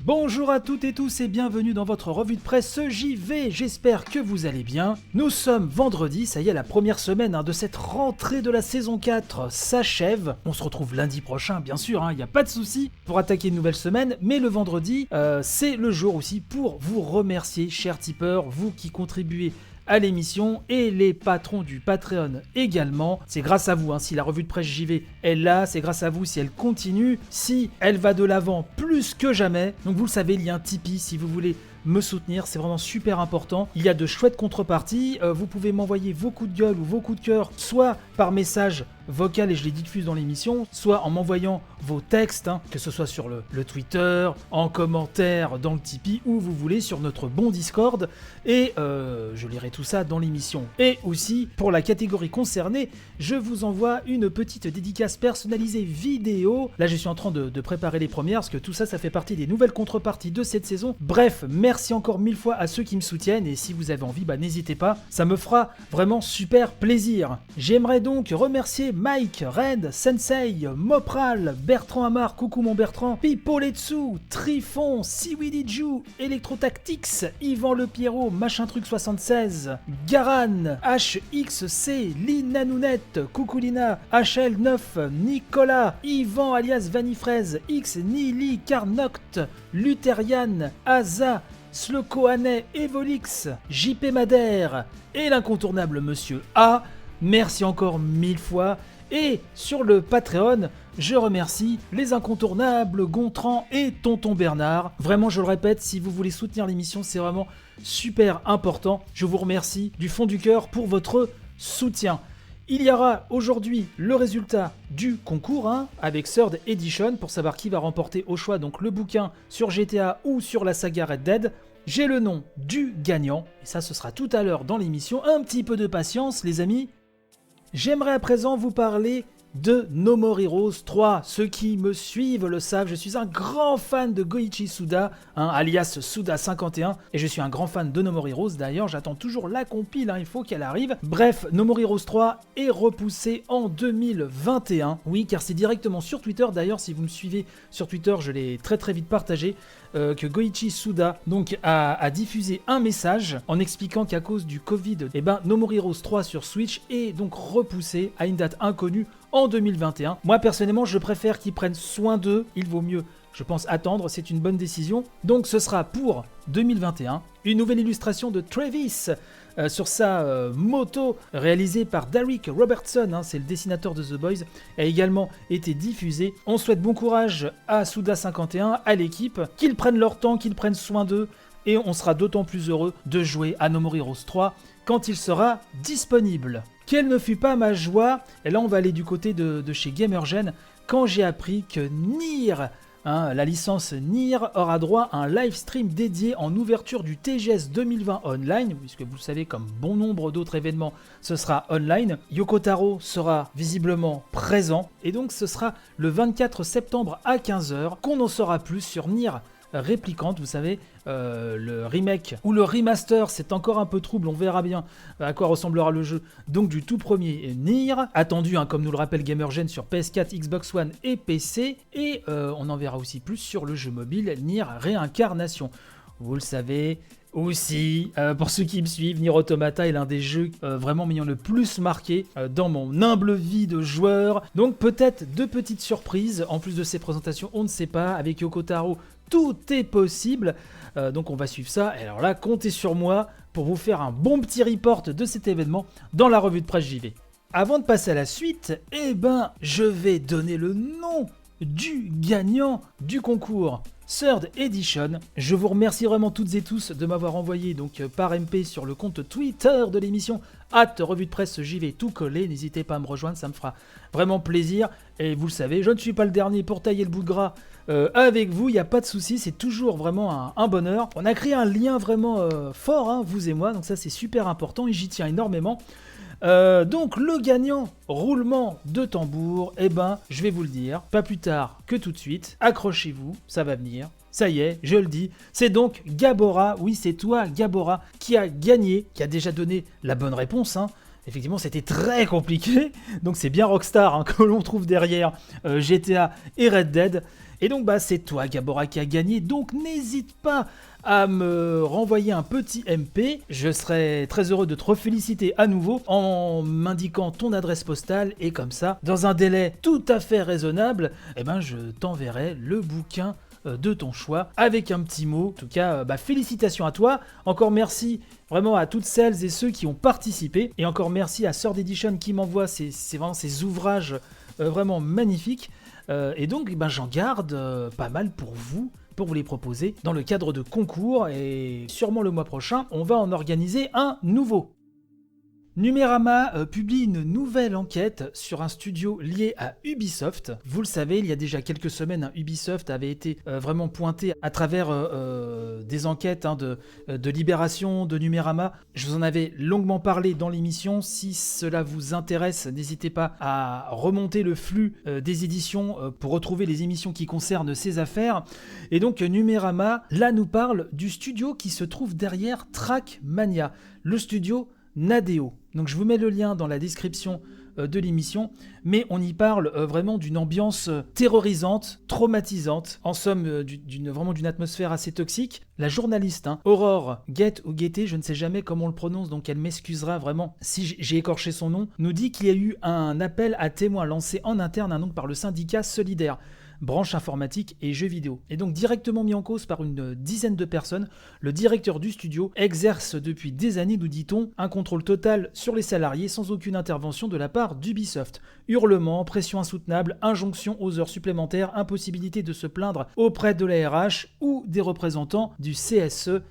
Bonjour à toutes et tous et bienvenue dans votre revue de presse JV, j'espère que vous allez bien. Nous sommes vendredi, ça y est, la première semaine de cette rentrée de la saison 4 s'achève. On se retrouve lundi prochain, bien sûr, il n'y a pas de souci, pour attaquer une nouvelle semaine, mais le vendredi, c'est le jour aussi pour vous remercier, chers tipeurs, vous qui contribuez à l'émission et les patrons du Patreon également. C'est grâce à vous, si la revue de presse JV est là, c'est grâce à vous si elle continue, si elle va de l'avant plus que jamais. Donc vous le savez, il y a un Tipeee si vous voulez me soutenir, c'est vraiment super important. Il y a de chouettes contreparties, vous pouvez m'envoyer vos coups de gueule ou vos coups de cœur, soit par message vocal et je les diffuse dans l'émission, soit en m'envoyant vos textes, que ce soit sur le Twitter, en commentaire dans le Tipeee, où vous voulez, sur notre bon Discord, et je lirai tout ça dans l'émission. Et aussi, pour la catégorie concernée, je vous envoie une petite dédicace personnalisée vidéo. Là, je suis en train de préparer les premières, parce que tout ça, ça fait partie des nouvelles contreparties de cette saison. Bref, merci encore 1000 fois à ceux qui me soutiennent, et si vous avez envie, n'hésitez pas, ça me fera vraiment super plaisir. J'aimerais donc remercier Mike, Red, Sensei, Mopral, Bertrand Amar, coucou mon Bertrand, Pipoletsu, Trifon, Siwidiju, Electrotactics, Yvan Le Pierrot, Machin Truc 76, Garan, HXC, Lina Nounette, coucou Lina, HL9, Nicolas, Yvan alias Vanifraise, X, Nili, Carnoct, Lutherian, Aza, Slokohanet, Evolix, JP Madère et l'incontournable Monsieur A. Merci encore 1000 fois. Et sur le Patreon, je remercie les incontournables Gontran et Tonton Bernard. Vraiment, je le répète, si vous voulez soutenir l'émission, c'est vraiment super important. Je vous remercie du fond du cœur pour votre soutien. Il y aura aujourd'hui le résultat du concours avec Third Edition pour savoir qui va remporter au choix donc le bouquin sur GTA ou sur la saga Red Dead. J'ai le nom du gagnant et ça ce sera tout à l'heure dans l'émission. Un petit peu de patience les amis. J'aimerais à présent vous parler de No More Heroes 3. Ceux qui me suivent le savent, je suis un grand fan de Goichi Suda, alias Suda51, et je suis un grand fan de No More Heroes. D'ailleurs, j'attends toujours la compile, il faut qu'elle arrive. Bref, No More Heroes 3 est repoussé en 2021. Oui, car c'est directement sur Twitter. D'ailleurs, si vous me suivez sur Twitter, je l'ai très très vite partagé. Que Goichi Suda donc a diffusé un message en expliquant qu'à cause du Covid, No More Heroes 3 sur Switch est donc repoussé à une date inconnue en 2021. Moi personnellement, je préfère qu'ils prennent soin d'eux. Il vaut mieux, je pense, attendre. C'est une bonne décision. Donc ce sera pour 2021. Une nouvelle illustration de Travis sur sa moto réalisée par Derek Robertson, c'est le dessinateur de The Boys, a également été diffusée. On souhaite bon courage à Suda51, à l'équipe, qu'ils prennent leur temps, qu'ils prennent soin d'eux, et on sera d'autant plus heureux de jouer à No More Heroes 3 quand il sera disponible. Quelle ne fut pas ma joie, et là on va aller du côté de chez Gamergen, quand j'ai appris que Nier, la licence Nier aura droit à un live stream dédié en ouverture du TGS 2020 online, puisque vous le savez, comme bon nombre d'autres événements, ce sera online. Yoko Taro sera visiblement présent, et donc ce sera le 24 septembre à 15h qu'on en saura plus sur Nier Replicant. Vous savez, le remake ou le remaster, c'est encore un peu trouble, on verra bien à quoi ressemblera le jeu. Donc du tout premier Nier, attendu comme nous le rappelle Gamergen sur PS4, Xbox One et PC, et on en verra aussi plus sur le jeu mobile Nier Réincarnation. Vous le savez aussi, pour ceux qui me suivent, Nier Automata est l'un des jeux vraiment m'ayant le plus marqué dans mon humble vie de joueur. Donc peut-être deux petites surprises, en plus de ces présentations, on ne sait pas, avec Yoko Taro, tout est possible, donc on va suivre ça. Et alors là, comptez sur moi pour vous faire un bon petit report de cet événement dans la revue de presse JV. Avant de passer à la suite, je vais donner le nom du gagnant du concours Third Edition. Je vous remercie vraiment toutes et tous de m'avoir envoyé donc par MP sur le compte Twitter de l'émission @revue de presse JV tout collé. N'hésitez pas à me rejoindre, ça me fera vraiment plaisir. Et vous le savez, je ne suis pas le dernier pour tailler le bout de gras avec vous, il n'y a pas de souci, c'est toujours vraiment un bonheur. On a créé un lien vraiment fort, vous et moi, donc ça c'est super important et j'y tiens énormément. Donc le gagnant, roulement de tambour, je vais vous le dire, pas plus tard que tout de suite, accrochez-vous, ça va venir. Ça y est, je le dis, c'est donc Gabora, oui c'est toi Gabora, qui a gagné, qui a déjà donné la bonne réponse, Effectivement, c'était très compliqué, donc c'est bien Rockstar que l'on trouve derrière GTA et Red Dead. Et donc c'est toi Gabora qui a gagné, donc n'hésite pas à me renvoyer un petit MP. Je serai très heureux de te reféliciter à nouveau en m'indiquant ton adresse postale, et comme ça, dans un délai tout à fait raisonnable, je t'enverrai le bouquin de ton choix avec un petit mot. En tout cas, félicitations à toi. Encore merci vraiment à toutes celles et ceux qui ont participé. Et encore merci à Third Edition qui m'envoie vraiment ces ouvrages vraiment magnifiques. Et donc, j'en garde pas mal pour vous les proposer dans le cadre de concours. Et sûrement le mois prochain, on va en organiser un nouveau. Numérama publie une nouvelle enquête sur un studio lié à Ubisoft. Vous le savez, il y a déjà quelques semaines, Ubisoft avait été vraiment pointé à travers des enquêtes de Libération, de Numérama. Je vous en avais longuement parlé dans l'émission. Si cela vous intéresse, n'hésitez pas à remonter le flux des éditions pour retrouver les émissions qui concernent ces affaires. Et donc Numérama, là, nous parle du studio qui se trouve derrière Trackmania, le studio Nadeo. Donc je vous mets le lien dans la description de l'émission, mais on y parle vraiment d'une ambiance terrorisante, traumatisante, en somme d'une atmosphère assez toxique. La journaliste, Aurore Guette ou Guettet, je ne sais jamais comment on le prononce, donc elle m'excusera vraiment si j'ai écorché son nom, nous dit qu'il y a eu un appel à témoins lancé en interne donc par le syndicat Solidaire, branche informatique et jeux vidéo. Et donc directement mis en cause par une dizaine de personnes, le directeur du studio exerce depuis des années, nous dit-on, un contrôle total sur les salariés sans aucune intervention de la part d'Ubisoft. Hurlements, pression insoutenable, injonction aux heures supplémentaires, impossibilité de se plaindre auprès de la RH ou des représentants du CSE.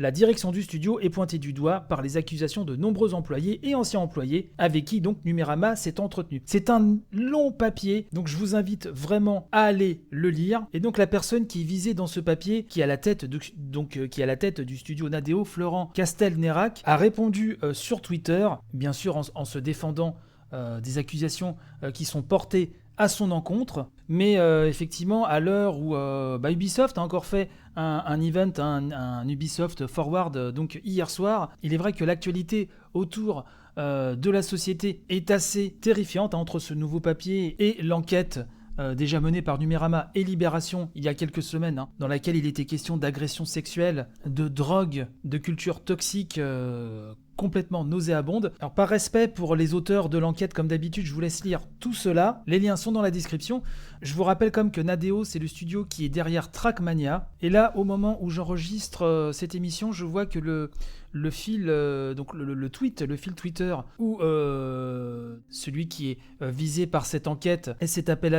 La direction du studio est pointée du doigt par les accusations de nombreux employés et anciens employés avec qui donc Numérama s'est entretenu. C'est un long papier, donc je vous invite vraiment à aller le lire. Et donc la personne qui est visée dans ce papier, qui est à la tête du studio Nadeo, Florent Castelnerac, a répondu sur Twitter, bien sûr en se défendant des accusations qui sont portées à son encontre, mais effectivement à l'heure où Ubisoft a encore fait un event, un Ubisoft Forward donc hier soir, il est vrai que l'actualité autour de la société est assez terrifiante entre ce nouveau papier et l'enquête déjà menée par Numérama et Libération il y a quelques semaines, dans laquelle il était question d'agression sexuelle, de drogue, de culture toxique complètement nauséabonde. Alors par respect pour les auteurs de l'enquête, comme d'habitude, je vous laisse lire tout cela. Les liens sont dans la description. Je vous rappelle comme que Nadeo, c'est le studio qui est derrière Trackmania. Et là, au moment où j'enregistre cette émission, je vois que le fil, donc le tweet, le fil Twitter, ou celui qui est visé par cette enquête et ses appels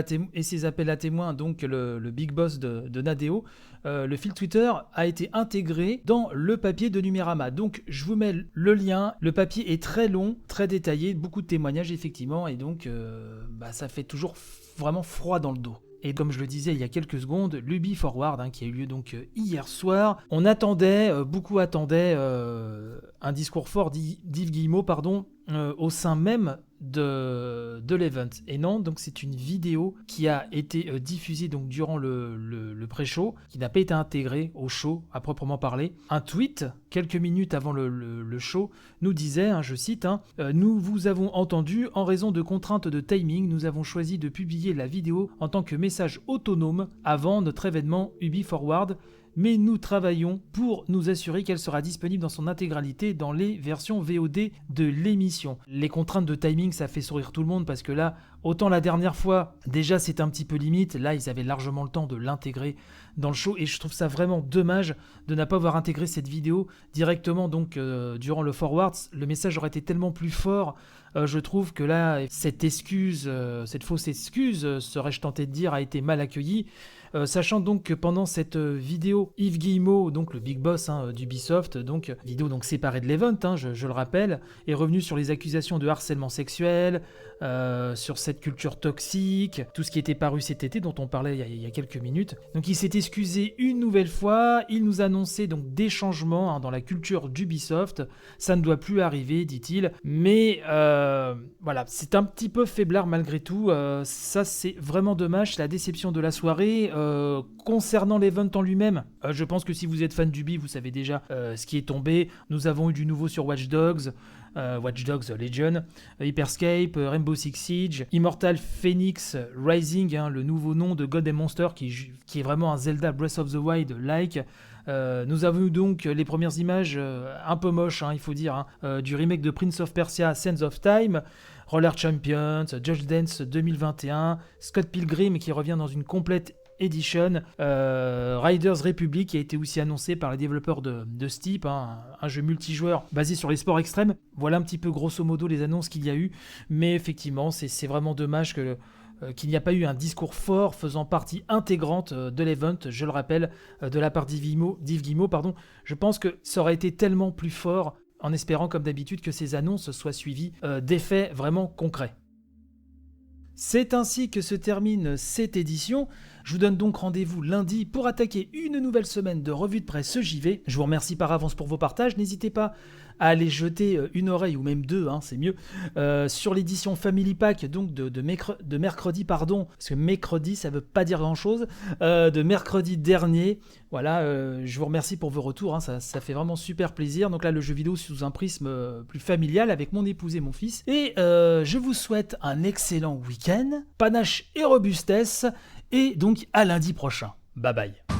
à témoins, donc le big boss de Nadeo, le fil Twitter a été intégré dans le papier de Numérama. Donc je vous mets le lien. Le papier est très long, très détaillé, beaucoup de témoignages effectivement, et donc ça fait toujours vraiment froid dans le dos. Et comme je le disais il y a quelques secondes, l'Ubi Forward qui a eu lieu donc hier soir, beaucoup attendaient un discours fort d'Yves Guillemot, au sein même de l'event. Et non, donc c'est une vidéo qui a été diffusée donc durant le pré-show, qui n'a pas été intégrée au show à proprement parler. Un tweet, quelques minutes avant le show, nous disait, je cite, nous vous avons entendu, en raison de contraintes de timing, nous avons choisi de publier la vidéo en tant que message autonome avant notre événement Ubi Forward, mais nous travaillons pour nous assurer qu'elle sera disponible dans son intégralité dans les versions VOD de l'émission. Les contraintes de timing, ça fait sourire tout le monde parce que là, autant la dernière fois, déjà c'était un petit peu limite, là ils avaient largement le temps de l'intégrer dans le show et je trouve ça vraiment dommage de ne pas avoir intégré cette vidéo directement donc durant le Forward. Le message aurait été tellement plus fort. Je trouve que là, cette fausse excuse, serais-je tenté de dire, a été mal accueillie. Sachant donc que pendant cette vidéo, Yves Guillemot, donc le big boss d'Ubisoft, donc vidéo donc séparée de l'event, je le rappelle, est revenu sur les accusations de harcèlement sexuel, sur cette culture toxique, tout ce qui était paru cet été, dont on parlait il y a quelques minutes. Donc il s'est excusé une nouvelle fois, il nous annonçait donc des changements dans la culture d'Ubisoft, ça ne doit plus arriver, dit-il, mais voilà, c'est un petit peu faiblard malgré tout, ça c'est vraiment dommage, c'est la déception de la soirée. Concernant l'event en lui-même, je pense que si vous êtes fan d'Ubi, vous savez déjà ce qui est tombé. Nous avons eu du nouveau sur Watch Dogs, Watch Dogs Legion, Hyperscape, Rainbow Six Siege, Immortal Phoenix Rising, le nouveau nom de God and Monster qui est vraiment un Zelda Breath of the Wild-like. Nous avons eu donc les premières images un peu moches, il faut dire, du remake de Prince of Persia Sands of Time, Roller Champions, Just Dance 2021, Scott Pilgrim qui revient dans une complète Edition, Riders Republic qui a été aussi annoncé par les développeurs de Steep, un jeu multijoueur basé sur les sports extrêmes. Voilà un petit peu grosso modo les annonces qu'il y a eu, mais effectivement c'est vraiment dommage qu'il n'y a pas eu un discours fort faisant partie intégrante de l'event, je le rappelle, de la part d'Yves Guillemot. Je pense que ça aurait été tellement plus fort, en espérant comme d'habitude que ces annonces soient suivies d'effets vraiment concrets. C'est ainsi que se termine cette édition. Je vous donne donc rendez-vous lundi pour attaquer une nouvelle semaine de revue de presse JV. Je vous remercie par avance pour vos partages. N'hésitez pas à aller jeter une oreille, ou même deux, c'est mieux, sur l'édition Family Pack donc de mercredi, parce que mercredi ça veut pas dire grand-chose, de mercredi dernier. Voilà, je vous remercie pour vos retours, ça fait vraiment super plaisir. Donc là, le jeu vidéo sous un prisme plus familial avec mon épouse et mon fils. Et je vous souhaite un excellent week-end, panache et robustesse, et donc à lundi prochain. Bye bye.